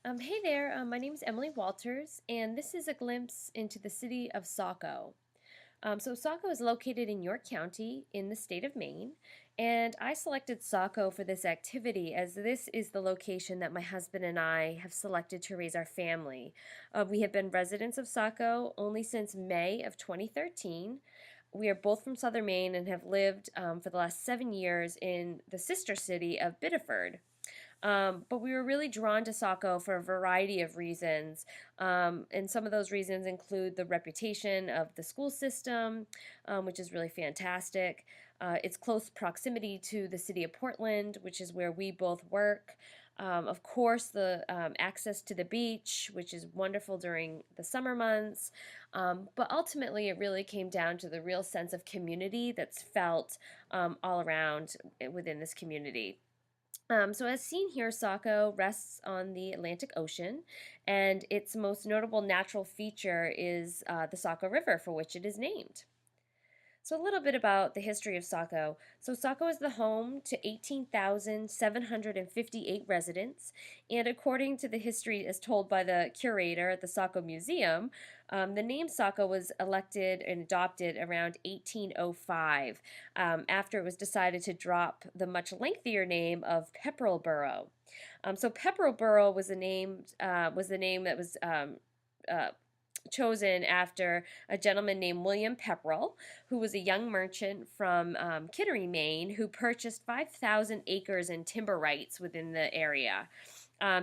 Hey there, my name is Emily Walters, and this is a glimpse into the city of Saco. Saco is located in York County in the state of Maine, and I selected Saco for this activity as this is the location that my husband and I have selected to raise our family. We have been residents of Saco only since May of 2013. We are both from southern Maine and have lived for the last 7 years in the sister city of Biddeford. But we were really drawn to Saco for a variety of reasons. And some of those reasons include the reputation of the school system, which is really fantastic, its close proximity to the city of Portland, which is where we both work. Of course, the access to the beach, which is wonderful during the summer months. But ultimately, it really came down to the real sense of community that's felt all around within this community. As seen here, Saco rests on the Atlantic Ocean, and its most notable natural feature is the Saco River, for which it is named. So, a little bit about the history of Saco. So, Saco is the home to 18,758 residents, and according to the history as told by the curator at the Saco Museum, the name Saco was elected and adopted around 1805 after it was decided to drop the much lengthier name of Pepperellboro. Pepperellboro was the name that was uh, chosen after a gentleman named William Pepperell, who was a young merchant from Kittery, Maine, who purchased 5,000 acres and timber rights within the area.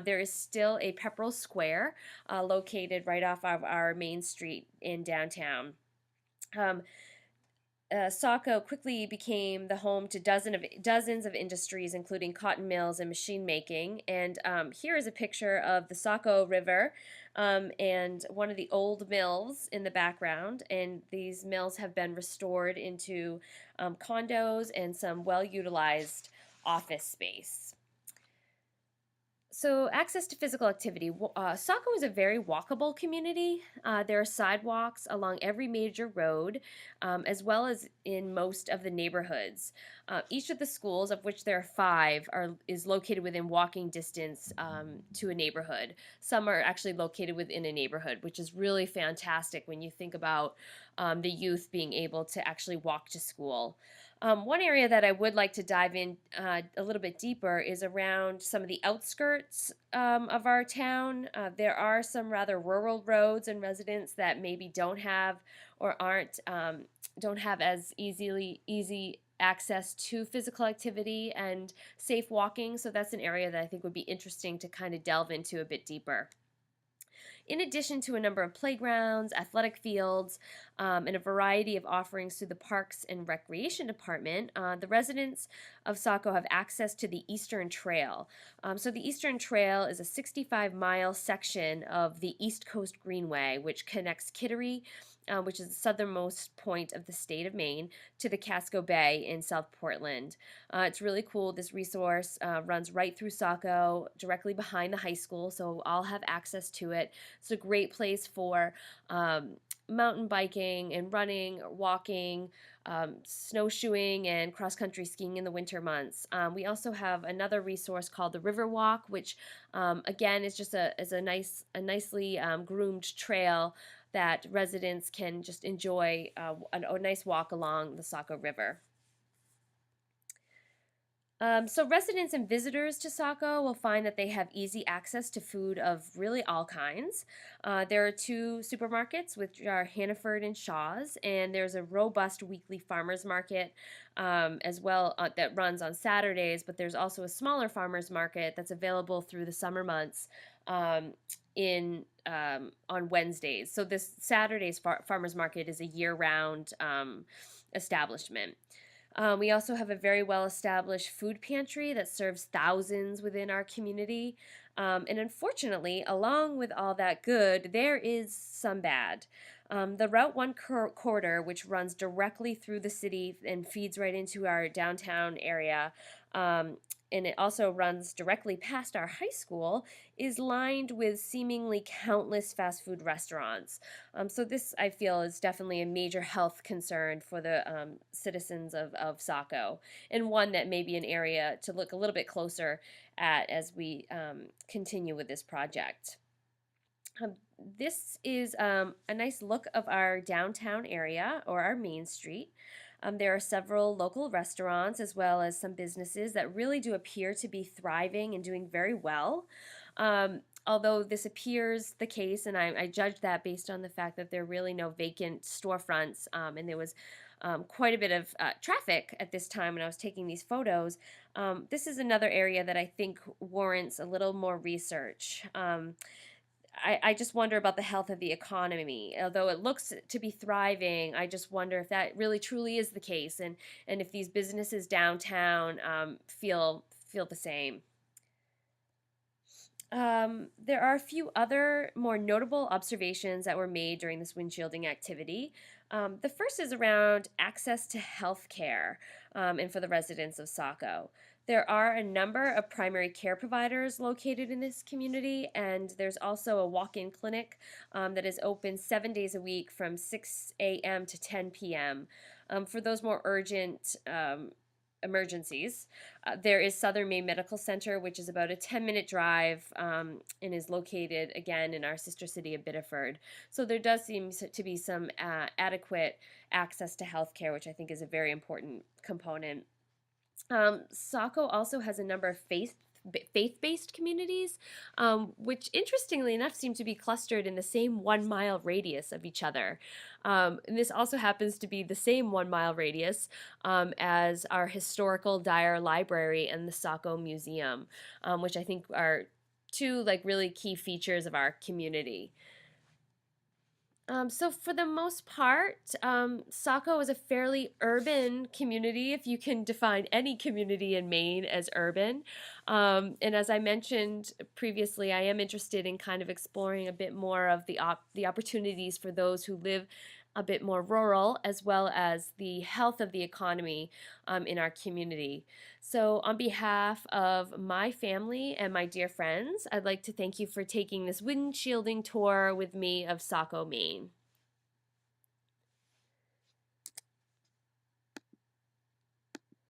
There is still a Pepperell Square located right off of our main street in downtown. Um, Saco quickly became the home to dozens of industries, including cotton mills and machine making. And here is a picture of the Saco River and one of the old mills in the background. And these mills have been restored into condos and some well utilized office space. So, access to physical activity. Saco is a very walkable community. There are sidewalks along every major road, as well as in most of the neighborhoods. Each of the schools, of which there are five, is located within walking distance to a neighborhood. Some are actually located within a neighborhood, which is really fantastic when you think about the youth being able to actually walk to school. One area that I would like to dive in a little bit deeper is around some of the outskirts of our town. There are some rather rural roads and residents that maybe don't have or don't have as easy access to physical activity and safe walking. So that's an area that I think would be interesting to kind of delve into a bit deeper. In addition to a number of playgrounds, athletic fields, and a variety of offerings through the Parks and Recreation Department, the residents of Saco have access to the Eastern Trail. The Eastern Trail is a 65-mile section of the East Coast Greenway, which connects Kittery, which is the southernmost point of the state of Maine, to the Casco Bay in South Portland. It's really cool. This resource runs right through Saco, directly behind the high school, so I'll have access to it. It's a great place for mountain biking and running, walking, snowshoeing, and cross country skiing in the winter months. We also have another resource called the River Walk, which again is just a nicely groomed trail that residents can just enjoy a nice walk along the Saco River. Residents and visitors to Saco will find that they have easy access to food of really all kinds. There are two supermarkets, which are Hannaford and Shaw's, and there's a robust weekly farmers market as well that runs on Saturdays, but there's also a smaller farmers market that's available through the summer months in on Wednesdays. So this Saturday's farmers market is a year-round establishment. We also have a very well established food pantry that serves thousands within our community. And unfortunately, along with all that good, there is some bad. The Route 1 corridor, which runs directly through the city and feeds right into our downtown area, and it also runs directly past our high school, is lined with seemingly countless fast food restaurants. This, I feel, is definitely a major health concern for the citizens of Saco, and one that may be an area to look a little bit closer at as we continue with this project. Um, this is a nice look of our downtown area or our Main Street. There are several local restaurants as well as some businesses that really do appear to be thriving and doing very well. Although this appears the case, and I judge that based on the fact that there are really no vacant storefronts, and there was quite a bit of traffic at this time when I was taking these photos. This is another area that I think warrants a little more research. I just wonder about the health of the economy. Although it looks to be thriving, I just wonder if that really truly is the case, and if these businesses downtown feel the same. There are a few other more notable observations that were made during this windshielding activity. The first is around access to health care and for the residents of Saco. There are a number of primary care providers located in this community, and there's also a walk-in clinic that is open 7 days a week from 6 a.m. to 10 p.m. For those more urgent emergencies. There is Southern Maine Medical Center, which is about a 10-minute drive and is located again in our sister city of Biddeford. So there does seem to be some adequate access to health care, which I think is a very important component. Saco also has a number of faith-based communities, which interestingly enough seem to be clustered in the same 1 mile radius of each other. And this also happens to be the same 1 mile radius as our historical Dyer Library and the Saco Museum, which I think are two really key features of our community. So for the most part, Saco is a fairly urban community, if you can define any community in Maine as urban. And as I mentioned previously, I am interested in kind of exploring a bit more of the opportunities for those who live a bit more rural, as well as the health of the economy in our community. So on behalf of my family and my dear friends, I'd like to thank you for taking this windshielding tour with me of Saco, Maine.